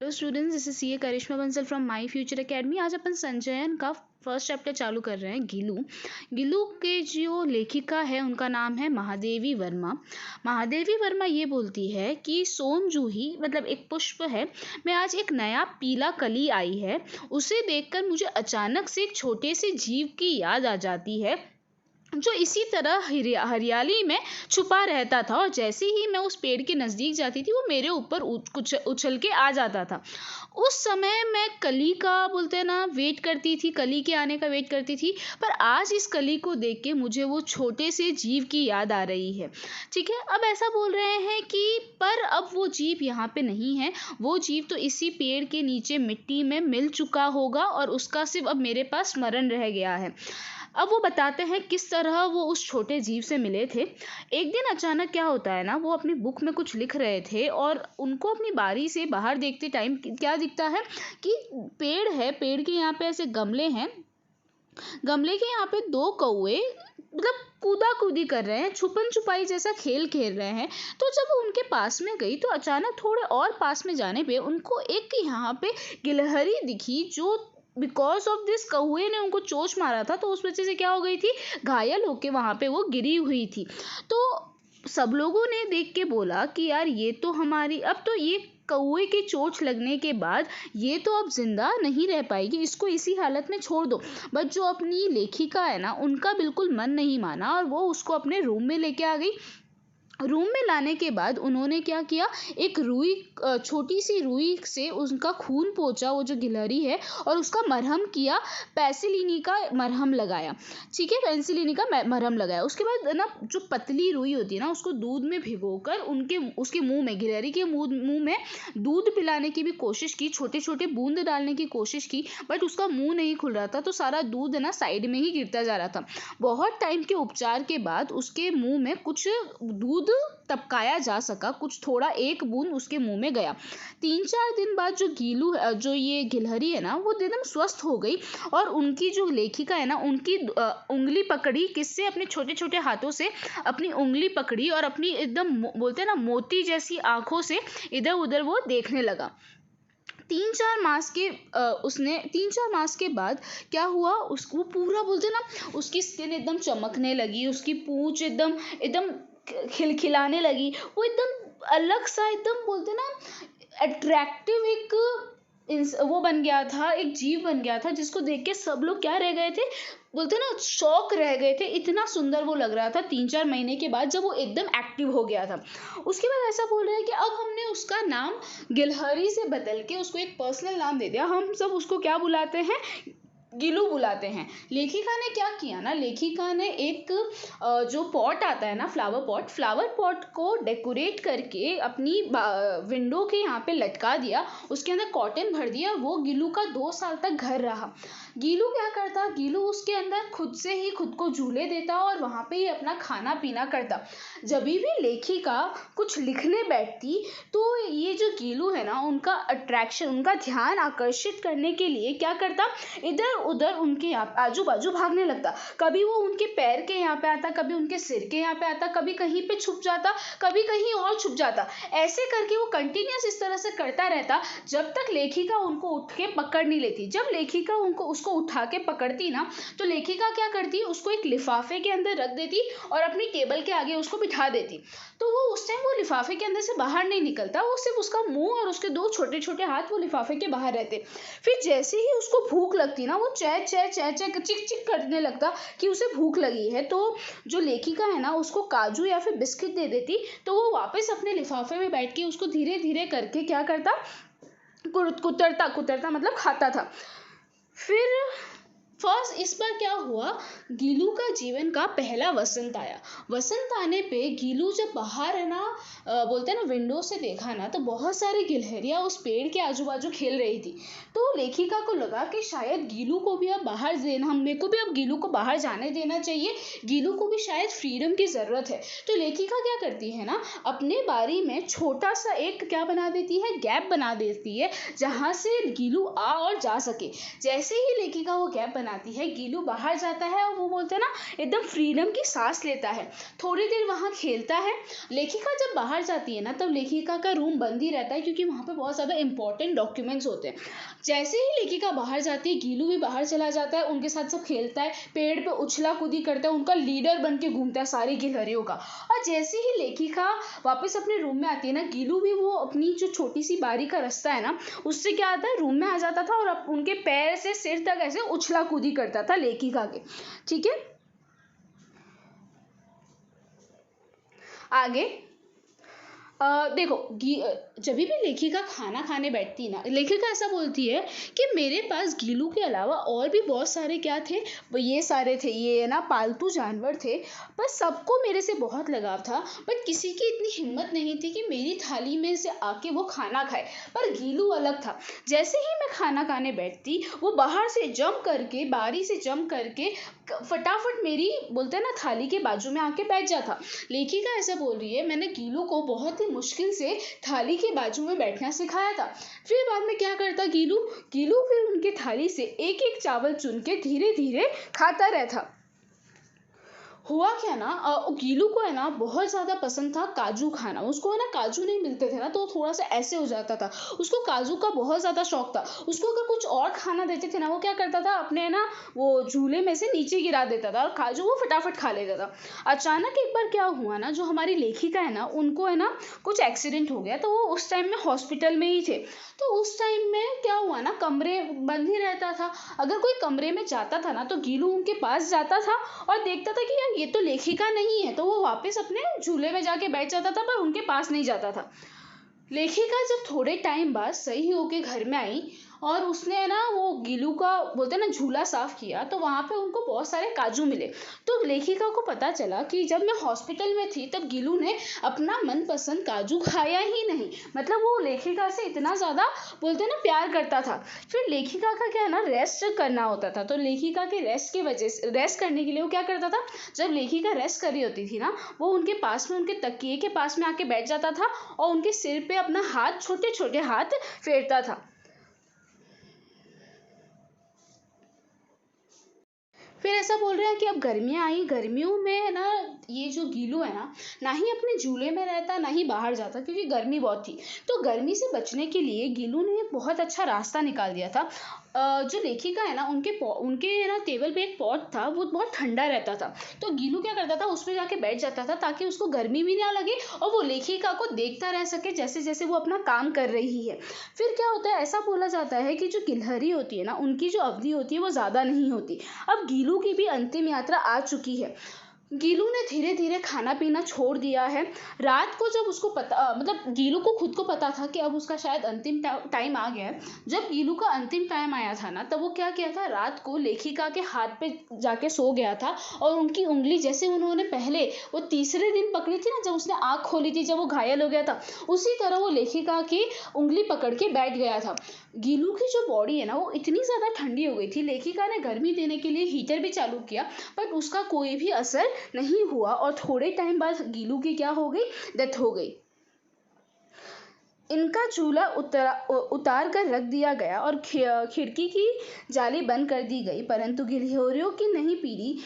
Hello students, this is CA Karishma Bansal from my future academy. आज अपन संचयन का फर्स्ट चैप्टर चालू कर रहे हैं। गिलू के जो लेखिका है उनका नाम है महादेवी वर्मा। महादेवी वर्मा ये बोलती है कि सोनजूही मतलब एक पुष्प है, मैं आज एक नया पीला कली आई है, उसे देखकर मुझे अचानक से एक छोटे से जीव की याद आ जाती है जो इसी तरह हरियाली में छुपा रहता था, और जैसे ही मैं उस पेड़ के नज़दीक जाती थी वो मेरे ऊपर कुछ उछल के आ जाता था। उस समय मैं कली का बोलते हैं ना वेट करती थी, कली के आने का वेट करती थी, पर आज इस कली को देख के मुझे वो छोटे से जीव की याद आ रही है। ठीक है, अब ऐसा बोल रहे हैं कि पर अब वो जीव यहाँ पे नहीं है, वो जीव तो इसी पेड़ के नीचे मिट्टी में मिल चुका होगा और उसका सिर्फ अब मेरे पास स्मरण रह गया है। अब वो बताते हैं किस तरह वो उस छोटे जीव से मिले थे। एक दिन अचानक क्या होता है ना, वो अपनी बुक में कुछ लिख रहे थे और उनको अपनी बारी से बाहर देखते टाइम क्या दिखता है कि पेड़ है, पेड़ के यहाँ पे ऐसे गमले हैं, गमले के यहाँ पे दो कौवे मतलब कूदा कूदी कर रहे हैं, छुपन छुपाई जैसा खेल खेल रहे हैं। तो जब वो उनके पास में गई तो अचानक थोड़े और पास में जाने पे उनको एक यहाँ पे गिलहरी दिखी, जो बिकॉज ऑफ दिस कौए ने उनको चोंच मारा था, तो उस वजह से क्या हो गई थी, घायल होके वहाँ पे वो गिरी हुई थी। तो सब लोगों ने देख के बोला कि यार ये तो हमारी, अब तो ये कौए के चोट लगने के बाद ये तो अब जिंदा नहीं रह पाएगी, इसको इसी हालत में छोड़ दो। बट जो अपनी लेखिका है ना, उनका बिल्कुल मन नहीं माना और वो उसको अपने रूम में लेके आ गई। रूम में लाने के बाद उन्होंने क्या किया, एक रुई, छोटी सी रुई से उनका खून पोंछा, वो जो गिलहरी है, और उसका मरहम किया, पेनिसिलिन का मरहम लगाया। ठीक है, पेनिसिलिन का मरहम लगाया। उसके बाद ना जो पतली रुई होती है ना, उसको दूध में भिगोकर उसके मुंह में, गिलहरी के मुंह में दूध पिलाने की भी कोशिश की, छोटे छोटे बूंद डालने की कोशिश की, बट उसका मुंह नहीं खुल रहा था, तो सारा दूध ना साइड में ही गिरता जा रहा था। बहुत टाइम के उपचार के बाद उसके मुंह में कुछ दूध टपकाया जा सका, कुछ थोड़ा, एक बूंद उसके मुंह में गया। 3-4 दिन बाद जो ये गिलहरी है ना, वो एकदम स्वस्थ हो गई और उनकी जो लेखिका है ना, उनकी उंगली पकड़ी, किससे, अपने छोटे छोटे हाथों से अपनी उंगली पकड़ी और अपनी एकदम बोलते हैं ना मोती जैसी आंखों से इधर उधर वो देखने लगा। 3-4 मास के बाद क्या हुआ, उसको पूरा बोलते ना, उसकी स्किन एकदम चमकने लगी, उसकी पूंछ एकदम एकदम खिलखिलाने लगी, वो एकदम अलग सा, एकदम बोलते ना अट्रैक्टिव एक वो बन गया था, एक जीव बन गया था, जिसको देख के सब लोग क्या रह गए थे, बोलते ना शौक रह गए थे, इतना सुंदर वो लग रहा था 3-4 महीने के बाद, जब वो एकदम एक्टिव हो गया था। उसके बाद ऐसा बोल रहे हैं कि अब हमने उसका नाम गिलहरी से बदल के उसको एक पर्सनल नाम दे दिया, हम सब उसको क्या बुलाते हैं, गिलू बुलाते हैं। लेखिका ने क्या किया ना, लेखिका ने एक जो पॉट आता है ना, फ्लावर पॉट को डेकोरेट करके अपनी विंडो के यहाँ पे लटका दिया, उसके अंदर कॉटन भर दिया, वो गिलू का 2 साल तक घर रहा। गिलू क्या करता, गिलू उसके अंदर खुद से ही खुद को झूले देता और वहाँ पे ही अपना खाना पीना करता। जब भी लेखिका कुछ लिखने बैठती तो ये जो गिलू है ना, उनका अट्रैक्शन, उनका ध्यान आकर्षित करने के लिए क्या करता, इधर उधर उनके आजू बाजू भागने लगता। कभी वो उनके पैर के यहाँ पे आता, कभी उनके सिर के यहाँ पे आता, कभी कहीं पे छुप जाता, कभी कहीं और छुप जाता। ऐसे करके वो कंटिन्यूस इस तरह से करता रहता जब तक लेखिका उनको उठ के पकड़ नहीं लेती। जब लेखिका उसको उठा के पकड़ती ना, तो लेखिका क्या करती, उसको एक लिफाफे के अंदर रख देती और अपनी टेबल के आगे उसको बिठा देती। तो वो उस टाइम वो लिफाफे के अंदर से बाहर नहीं निकलता, वो सिर्फ उसका मुंह और उसके 2 छोटे छोटे हाथ वो लिफाफे के बाहर रहते। फिर जैसे ही उसको भूख लगती ना, वो चै चै चै चै चिक चिक करने लगता कि उसे भूख लगी है। तो जो लेखिका है ना, उसको काजू या फिर बिस्किट दे देती, तो वो वापस अपने लिफाफे में बैठ के उसको धीरे धीरे करके क्या करता, कुतरता कुतरता मतलब खाता था। फिर फर्स्ट इस बार क्या हुआ, गीलू का जीवन का पहला वसंत आया। वसंत आने पे गीलू जब बाहर है ना, बोलते हैं ना, विंडो से देखा ना, तो बहुत सारी गिलहरियां उस पेड़ के आजू बाजू खेल रही थी। तो लेखिका को लगा कि शायद गीलू को भी अब बाहर देना, मेरे को भी अब गीलू को बाहर जाने देना चाहिए, गीलू को भी शायद फ्रीडम की ज़रूरत है। तो लेखिका क्या करती है ना, अपने बारी में छोटा सा एक क्या बना देती है, गैप बना देती है, जहाँ से गीलू आ और जा सके। जैसे ही लेखिका वो गैप बनाती है, गीलू बाहर जाता है और वो बोलते हैं ना एकदम फ्रीडम की सांस लेता है, थोड़ी देर वहाँ खेलता है। लेखिका जब बाहर जाती है ना तब लेखिका का रूम बंद ही रहता है क्योंकि वहाँ पे बहुत ज़्यादा इंपॉर्टेंट डॉक्यूमेंट्स होते हैं। जैसे ही लेखिका बाहर जाती है गीलू भी बाहर चला जाता है, उनके साथ सब खेलता है, पेड़ पे उछला कूदी करता है, उनका लीडर बन के घूमता है सारी गिलहरियों का। और जैसे ही लेखिका वापस अपने रूम में आती है ना, गीलू भी वो अपनी जो छोटी सी बारी का रास्ता है ना उससे क्या आता है रूम में आ जाता था और उनके पैर से सिर तक ऐसे उछला कूदी करता था लेखिका के। ठीक है, आगे देखो जब भी लेखिका खाना खाने बैठती ना, लेखिका ऐसा बोलती है कि मेरे पास गीलू के अलावा और भी बहुत सारे क्या थे, ये सारे थे, ये ना पालतू जानवर थे, पर सबको मेरे से बहुत लगाव था, बट किसी की इतनी हिम्मत नहीं थी कि मेरी थाली में से आके वो खाना खाए। पर गीलू अलग था, जैसे ही मैं खाना खाने बैठती वो बाहर से जंप करके, बारी से जंप करके फटाफट मेरी बोलते हैं ना थाली के बाजू में आके बैठ जाता। लेखिका ऐसा बोल रही है मैंने गीलू को बहुत ही मुश्किल से थाली के बाजू में बैठना सिखाया था। फिर बाद में क्या करता गीलू फिर उनके थाली से एक एक चावल चुन के धीरे धीरे खाता रहता। हुआ क्या ना गीलू को है ना बहुत ज़्यादा पसंद था काजू खाना, उसको है ना काजू नहीं मिलते थे ना तो थोड़ा सा ऐसे हो जाता था, उसको काजू का बहुत ज़्यादा शौक था। उसको अगर कुछ और खाना देते थे ना वो क्या करता था अपने है ना वो झूले में से नीचे गिरा देता था और काजू वो फटाफट खा लेता था। अचानक एक बार क्या हुआ ना, जो हमारी लेखिका है ना उनको है ना कुछ एक्सीडेंट हो गया, तो वो उस टाइम में हॉस्पिटल में ही थे। तो उस टाइम में क्या हुआ ना, कमरे बंद ही रहता था, अगर कोई कमरे में जाता था ना तो गीलू उनके पास जाता था और देखता था कि यार ये तो लेखिका नहीं है, तो वो वापस अपने झूले में जाके बैठ जाता था पर उनके पास नहीं जाता था। लेखिका जब थोड़े टाइम बाद सही होके घर में आई और उसने है ना वो गीलू का बोलते हैं ना झूला साफ किया, तो वहाँ पे उनको बहुत सारे काजू मिले। तो लेखिका को पता चला कि जब मैं हॉस्पिटल में थी तब गीलू ने अपना मनपसंद काजू खाया ही नहीं, मतलब वो लेखिका से इतना ज़्यादा बोलते हैं ना प्यार करता था। फिर लेखिका का क्या है ना रेस्ट करना होता था, तो लेखिका के रेस्ट की वजह से रेस्ट करने के लिए वो क्या करता था, जब लेखिका रेस्ट कर रही होती थी ना वो उनके पास में उनके तकिए के पास में आके बैठ जाता था और उनके सिर पे अपना हाथ छोटे छोटे हाथ फेरता था। फिर ऐसा बोल रहे हैं कि अब गर्मियाँ आई, गर्मियों में ना ये जो गीलू है ना ही अपने झूले में रहता ना ही बाहर जाता क्योंकि गर्मी बहुत थी। तो गर्मी से बचने के लिए गीलू ने एक बहुत अच्छा रास्ता निकाल दिया था। जो लेखिका है ना उनके ना टेबल पे एक पॉट था, वो बहुत ठंडा रहता था, तो गीलू क्या करता था उस पर जाके बैठ जाता था ताकि उसको गर्मी भी ना लगे और वो लेखिका को देखता रह सके जैसे जैसे वो अपना काम कर रही है। फिर क्या होता है, ऐसा बोला जाता है कि जो गिलहरी होती है ना उनकी जो अवधि होती है वो ज़्यादा नहीं होती। अब गीलू की भी अंतिम यात्रा आ चुकी है। गीलू ने धीरे धीरे खाना पीना छोड़ दिया है। रात को जब उसको पता मतलब गीलू को खुद को पता था कि अब उसका शायद अंतिम टाइम आ गया है। जब गीलू का अंतिम टाइम आया था ना तब वो क्या किया था, रात को लेखिका के हाथ पे जाके सो गया था और उनकी उंगली जैसे उन्होंने पहले वो तीसरे दिन पकड़ी थी ना, जब उसने आँख खोली थी जब वो घायल हो गया था, उसी तरह वो लेखिका की उंगली पकड़ के बैठ गया था। गीलू की जो बॉडी है ना वो इतनी ज़्यादा ठंडी हो गई थी, लेखिका ने गर्मी देने के लिए हीटर भी चालू किया बट उसका कोई भी असर नहीं हुआ और थोड़े टाइम बाद गीलू की क्या हो गई, डेथ हो गई। इनका चूल्हा उतार कर रख दिया गया और खिड़की की जाली बंद कर दी गई, परंतु गिलहरियों की नहीं पीढ़ी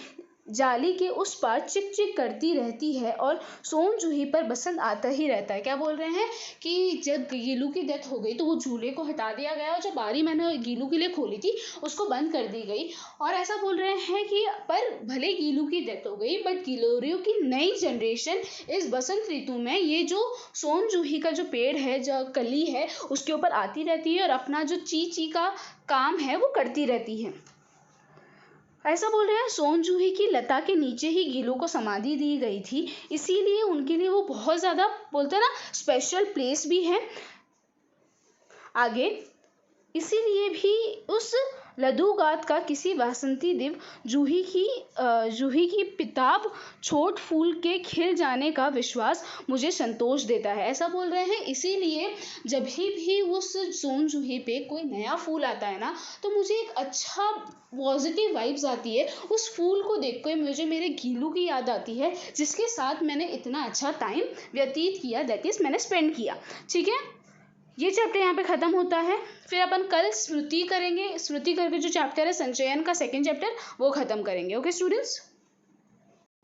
जाली के उस पार चिक चिक करती रहती है और सोन जूही पर बसंत आता ही रहता है। क्या बोल रहे हैं कि जब गीलू की डेथ हो गई तो वो झूले को हटा दिया गया और जो बारी मैंने गीलू के लिए खोली थी उसको बंद कर दी गई। और ऐसा बोल रहे हैं कि पर भले गीलू की डेथ हो गई बट गिलोरियों की नई जनरेशन इस बसंत ऋतु में ये जो सोन जूही का जो पेड़ है, जो कली है, उसके ऊपर आती रहती है और अपना जो ची ची का काम है वो करती रहती है। ऐसा बोल रहे हैं सोन जूही की लता के नीचे ही गीलू को समाधि दी गई थी, इसीलिए उनके लिए वो बहुत ज़्यादा बोलते हैं ना स्पेशल प्लेस भी है। आगे इसीलिए भी उस लदूगात का किसी वासंती दिव जूही की पिताब छोट फूल के खिल जाने का विश्वास मुझे संतोष देता है। ऐसा बोल रहे हैं इसीलिए जब भी उस सोन जूही पे कोई नया फूल आता है ना तो मुझे एक अच्छा पॉजिटिव वाइब्स आती है। उस फूल को देख कर मुझे मेरे गीलू की याद आती है जिसके साथ मैंने इतना अच्छा टाइम व्यतीत किया, दैट इज मैंने स्पेंड किया। ठीक है, ये चैप्टर यहाँ पे ख़त्म होता है। फिर अपन कल स्मृति करेंगे। स्मृति करके जो चैप्टर है संचयन का सेकेंड चैप्टर वो ख़त्म करेंगे। Okay students.